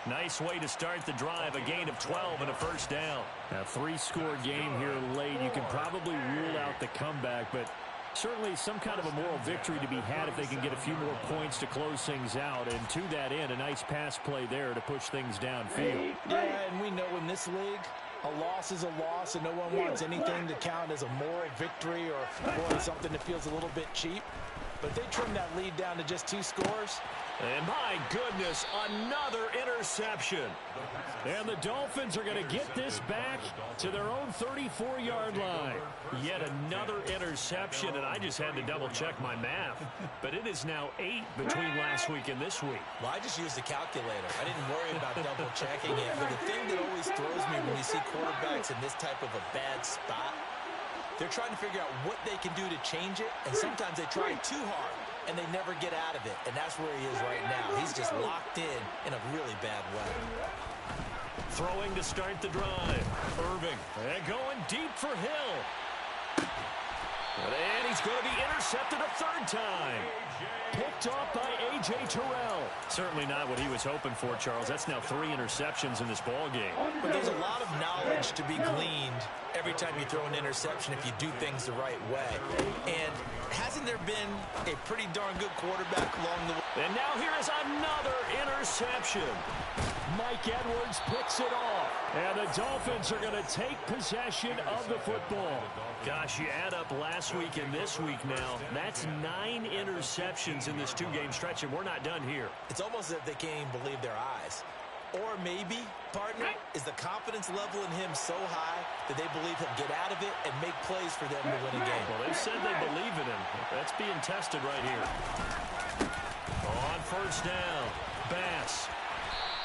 Nice way to start the drive, a gain of 12 and a first down. A 3-score game here late. You can probably rule out the comeback, but certainly some kind of a moral victory to be had if they can get a few more points to close things out. And to that end, a nice pass play there to push things downfield. Yeah, and we know in this league, a loss is a loss, and no one wants anything to count as a moral victory or boy, something that feels a little bit cheap. But they trim that lead down to just 2 scores. And my goodness, another interception. And the Dolphins are going to get this back to their own 34-yard line. Yet another interception, and I just had to double-check my math. But it is now 8 between last week and this week. Well, I just used the calculator. I didn't worry about double-checking it. But the thing that always throws me when you see quarterbacks in this type of a bad spot, they're trying to figure out what they can do to change it, and sometimes they try too hard, and they never get out of it, and that's where he is right now. He's just locked in a really bad way. Throwing to start the drive. Irving. And going deep for Hill. And he's going to be intercepted a 3rd time. Picked off by A.J. Terrell. Certainly not what he was hoping for, Charles. That's now 3 interceptions in this ball game. But there's a lot of knowledge to be gleaned every time you throw an interception if you do things the right way. And hasn't there been a pretty darn good quarterback along the way? And now here is another interception. Mike Edwards picks it off. And the Dolphins are going to take possession of the football. Gosh, you add up last week and this week now. That's 9 interceptions in this 2-game stretch, and we're not done here. It's almost as if they can't even believe their eyes. Or maybe, partner, is the confidence level in him so high that they believe he'll get out of it and make plays for them to win a game. Well, they said they believe in him. That's being tested right here. On first down, Bass.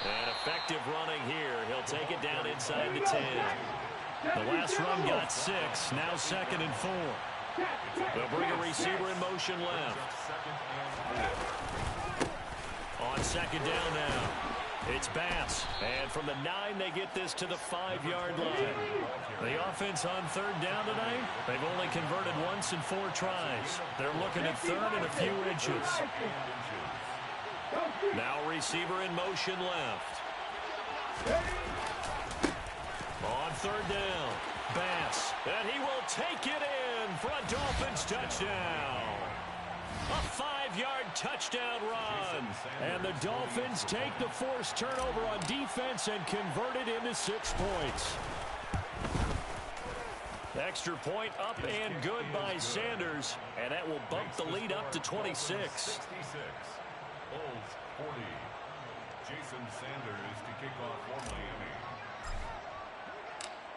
And effective running here. He'll take it down inside the 10. The last run got 6. Now 2nd and 4. They'll bring a receiver in motion left. On 2nd down now. It's Bass. And from the 9, they get this to the 5-yard line. The offense on 3rd down tonight, they've only converted once in 4 tries. They're looking at 3rd and a few inches. Now receiver in motion left. On 3rd down, Bass. And he will take it in for a Dolphins touchdown. A 5-yard touchdown run. And the Dolphins take the forced turnover on defense and convert it into 6 points. Extra point up and good by Sanders. And that will bump the lead up to 26. 66. Bulls 40. Jason Sanders to kick off for Miami.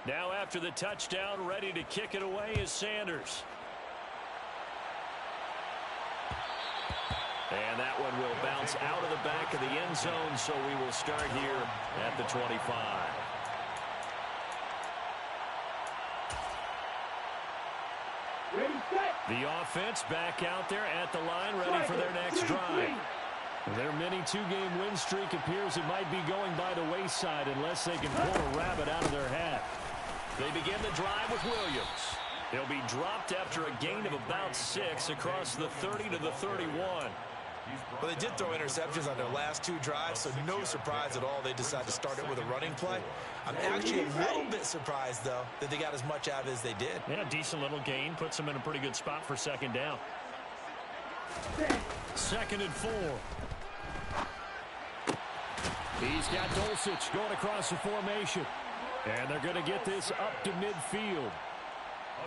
Now after the touchdown, ready to kick it away is Sanders. And that one will bounce out of the back of the end zone, so we will start here at the 25. The offense back out there at the line, ready for their next drive. Their mini 2-game win streak appears it might be going by the wayside unless they can pull a rabbit out of their hat. They begin the drive with Williams. He'll be dropped after a gain of about 6 across the 30 to the 31. Well, they did throw interceptions on their last 2 drives, so no surprise at all they decided to start it with a running play. I'm actually a little bit surprised, though, that they got as much out of it as they did. Yeah, decent little gain. Puts them in a pretty good spot for 2nd down. 2nd and 4. He's got Dulcich going across the formation. And they're going to get this up to midfield.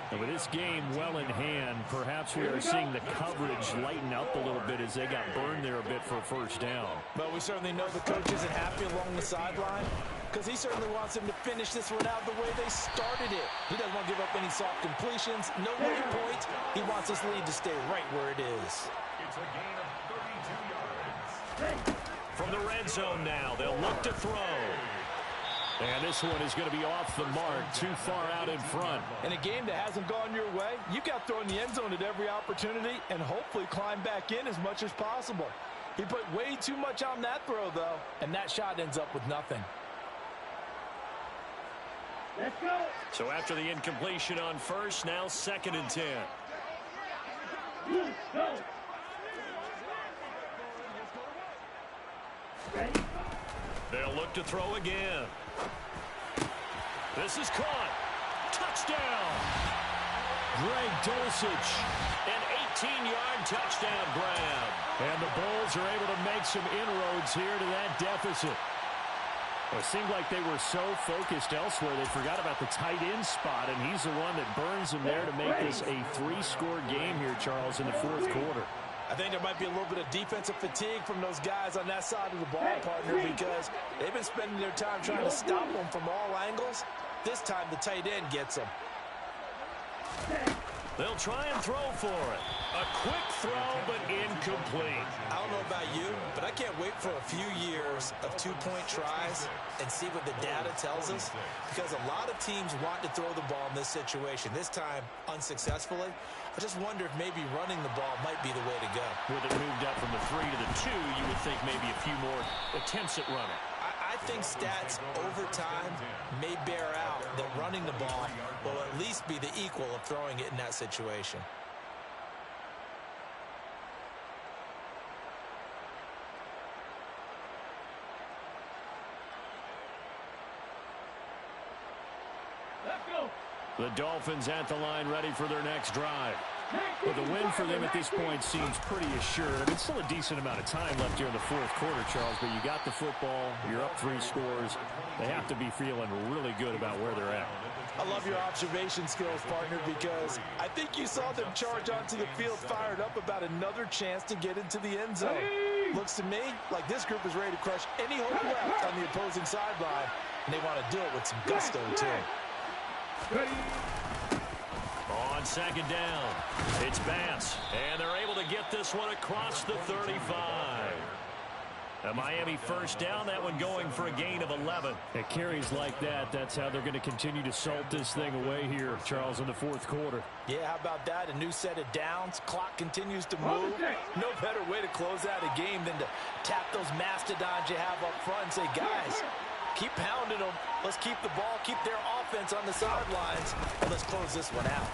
And with this game well in hand, perhaps we are seeing the coverage lighten up a little bit as they got burned there a bit for a first down. But we certainly know the coach isn't happy along the sideline because he certainly wants them to finish this one out the way they started it. He doesn't want to give up any soft completions, no weak points. He wants this lead to stay right where it is. It's a gain of 32 yards. From the red zone now, they'll look to throw. And this one is going to be off the mark, too far out in front. In a game that hasn't gone your way, you've got to throw in the end zone at every opportunity and hopefully climb back in as much as possible. He put way too much on that throw, though, and that shot ends up with nothing. Let's go. So after the incompletion on first, now 2nd and 10. Let's go. Ready? They'll look to throw again. This is caught. Touchdown. Greg Dulcich. An 18-yard touchdown grab. And the Bulls are able to make some inroads here to that deficit. Well, it seemed like they were so focused elsewhere they forgot about the tight end spot, and he's the one that burns them there to make this a 3-score game here, Charles, in the 4th quarter. I think there might be a little bit of defensive fatigue from those guys on that side of the ball, partner, because they've been spending their time trying to stop them from all angles. This time the tight end gets them. They'll try and throw for it. A quick throw, but incomplete. I don't know about you, but I can't wait for a few years of 2-point tries and see what the data tells us, because a lot of teams want to throw the ball in this situation. This time, unsuccessfully. I just wonder if maybe running the ball might be the way to go. With it moved up from the 3 to the 2, you would think maybe a few more attempts at running. I think stats over time may bear out that running the ball will at least be the equal of throwing it in that situation. The Dolphins at the line, ready for their next drive. Well, the win for them at this point seems pretty assured. I mean, it's still a decent amount of time left here in the fourth quarter, Charles, but you got the football, you're up 3 scores. They have to be feeling really good about where they're at. I love your observation skills, partner, because I think you saw them charge onto the field fired up about another chance to get into the end zone. Looks to me like this group is ready to crush any hope left on the opposing sideline, and they want to do it with some gusto, too. On second down, it's Bass, and they're able to get this one across the 35. A Miami first down, that one going for a gain of 11. It carries like that. That's how they're going to continue to salt this thing away here, Charles, in the fourth quarter. Yeah, how about that? A new set of downs. Clock continues to move. No better way to close out a game than to tap those mastodons you have up front and say, guys, keep pounding them. Let's keep the ball, keep their offense on the sidelines, and let's close this one out.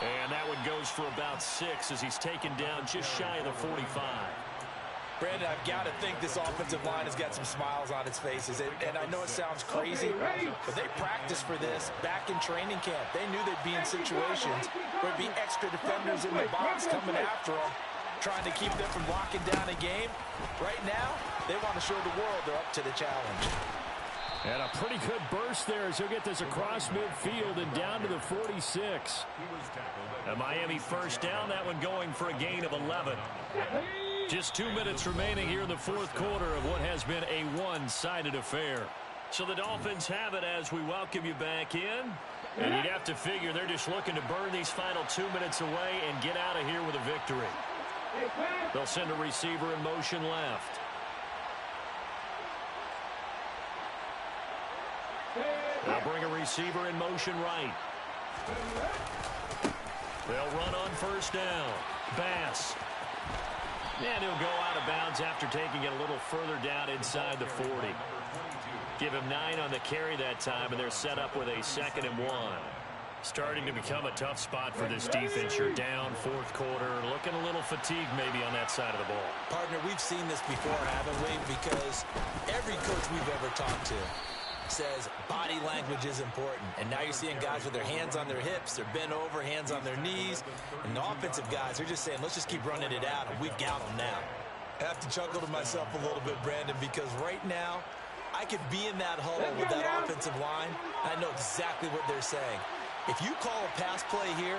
And that one goes for about 6 as he's taken down just shy of the 45. Brandon, I've got to think this offensive line has got some smiles on its faces. And I know it sounds crazy, but they practiced for this back in training camp. They knew they'd be in situations where there'd be extra defenders in the box coming after them, trying to keep them from locking down a game. Right now, they want to show the world they're up to the challenge. And a pretty good burst there as he'll get this across midfield and down to the 46. A Miami first down, that one going for a gain of 11. Just 2 minutes remaining here in the fourth quarter of what has been a one-sided affair. So the Dolphins have it as we welcome you back in. And you'd have to figure they're just looking to burn these final 2 minutes away and get out of here with a victory. They'll send a receiver in motion left. They'll bring a receiver in motion right. They'll run on first down. Bass. And he'll go out of bounds after taking it a little further down inside the 40. Give him 9 on the carry that time, and they're set up with a 2nd and 1. Starting to become a tough spot for this defense. You're down fourth quarter, looking a little fatigued maybe on that side of the ball. Partner, we've seen this before, haven't we? Because every coach we've ever talked to says body language is important. And now you're seeing guys with their hands on their hips, they're bent over, hands on their knees. And the offensive guys, they're just saying, let's just keep running it out, and we've got them now. I have to chuckle to myself a little bit, Brandon, because right now, I could be in that huddle with that offensive line, and I know exactly what they're saying. If you call a pass play here,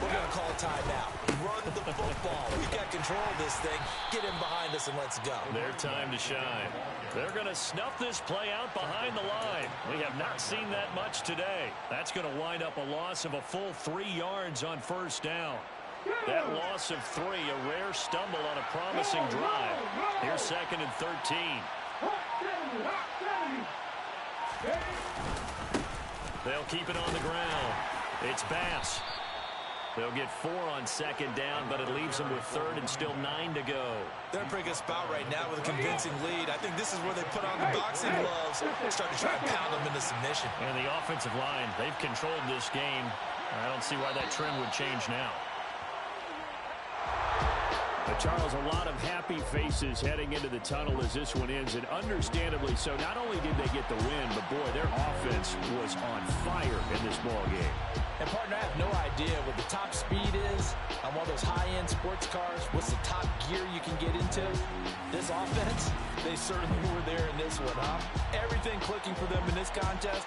we're going to call a timeout. Run the football. We've got control of this thing. Get in behind us and let's go. Their time to shine. They're going to snuff this play out behind the line. We have not seen that much today. That's going to wind up a loss of a full 3 yards on first down. That loss of 3, a rare stumble on a promising drive. Here's 2nd and 13. They'll keep it on the ground. It's Bass. They'll get 4 on 2nd down, but it leaves them with 3rd and still 9 to go. They're in a pretty good spot right now with a convincing lead. I think this is where they put on the boxing gloves and start to try and pound them into submission. And the offensive line, they've controlled this game. I don't see why that trend would change now. But Charles, a lot of happy faces heading into the tunnel as this one ends, and understandably so. Not only did they get the win, but boy, their offense was on fire in this ball game. And partner, I have no idea what the top speed is on one of those high-end sports cars. What's the top gear you can get into? This offense, they certainly were there in this one, huh? Everything clicking for them in this contest.